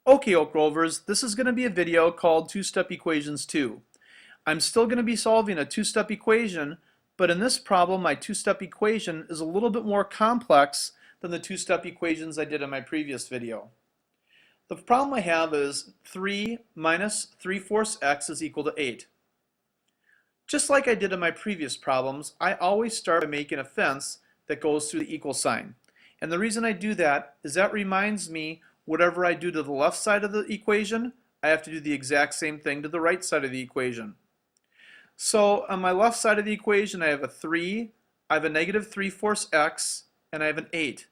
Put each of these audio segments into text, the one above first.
Okay, Oak Rovers, this is going to be a video called Two-Step Equations 2. I'm still going to be solving a two-step equation, but in this problem my two-step equation is a little bit more complex than the two-step equations I did in my previous video. The problem I have is 3 minus 3/4 x is equal to 8. Just like I did in my previous problems, I always start by making a fence that goes through the equal sign. And the reason I do that is that reminds me whatever I do to the left side of the equation, I have to do the exact same thing to the right side of the equation. So on my left side of the equation I have a 3, I have a negative 3/4 x, and I have an 8.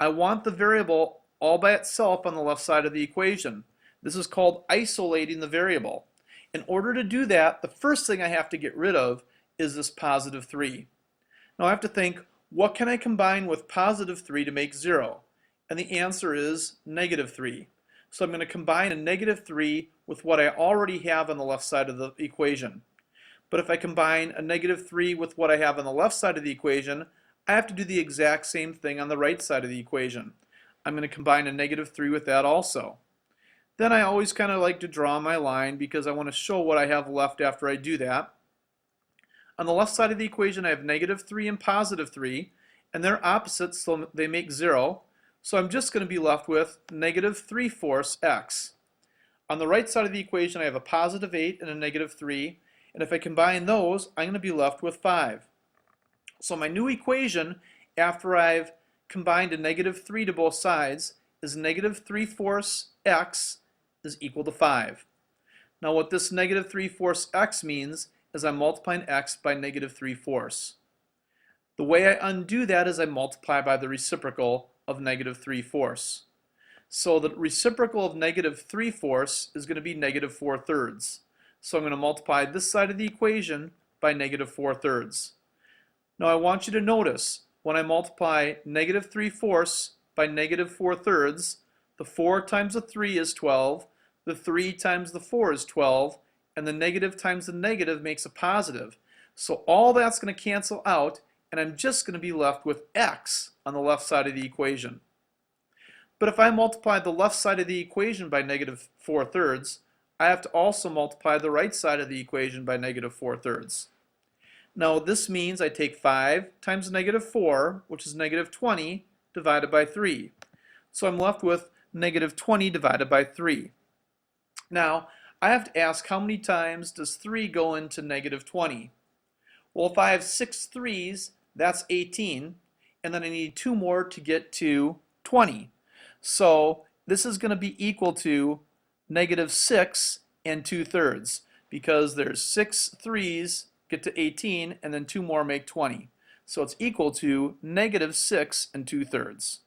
I want the variable all by itself on the left side of the equation. This is called isolating the variable. In order to do that, the first thing I have to get rid of is this positive 3. Now I have to think, what can I combine with positive 3 to make 0? And the answer is negative 3. So I'm going to combine a negative 3 with what I already have on the left side of the equation. But if I combine a negative 3 with what I have on the left side of the equation, I have to do the exact same thing on the right side of the equation. I'm going to combine a negative 3 with that also. Then I always kind of like to draw my line because I want to show what I have left after I do that. On the left side of the equation I have negative 3 and positive 3, and they're opposites, so they make 0. So I'm just going to be left with negative 3/4 x. On the right side of the equation I have a positive 8 and a negative 3, and if I combine those I'm going to be left with 5. So my new equation after I've combined a negative 3 to both sides is negative 3/4 x is equal to 5. Now what this negative 3/4 x means is I'm multiplying x by negative 3/4. The way I undo that is I multiply by the reciprocal of negative 3/4. So the reciprocal of negative 3/4 is going to be negative 4/3. So I'm going to multiply this side of the equation by negative 4/3. Now I want you to notice when I multiply negative 3/4 by negative 4/3, the 4 times the 3 is 12, the 3 times the 4 is 12, and the negative times the negative makes a positive. So all that's going to cancel out, and I'm just going to be left with x on the left side of the equation. But if I multiply the left side of the equation by negative 4/3, I have to also multiply the right side of the equation by negative 4/3. Now this means I take 5 times negative 4, which is negative 20, divided by 3. So I'm left with negative 20 divided by 3. Now I have to ask, how many times does 3 go into negative 20? Well, if I have 6 3's, that's 18, and then I need 2 more to get to 20. So this is going to be equal to negative 6 and 2/3, because there's 6 3's get to 18, and then 2 more make 20. So it's equal to negative 6 and 2/3.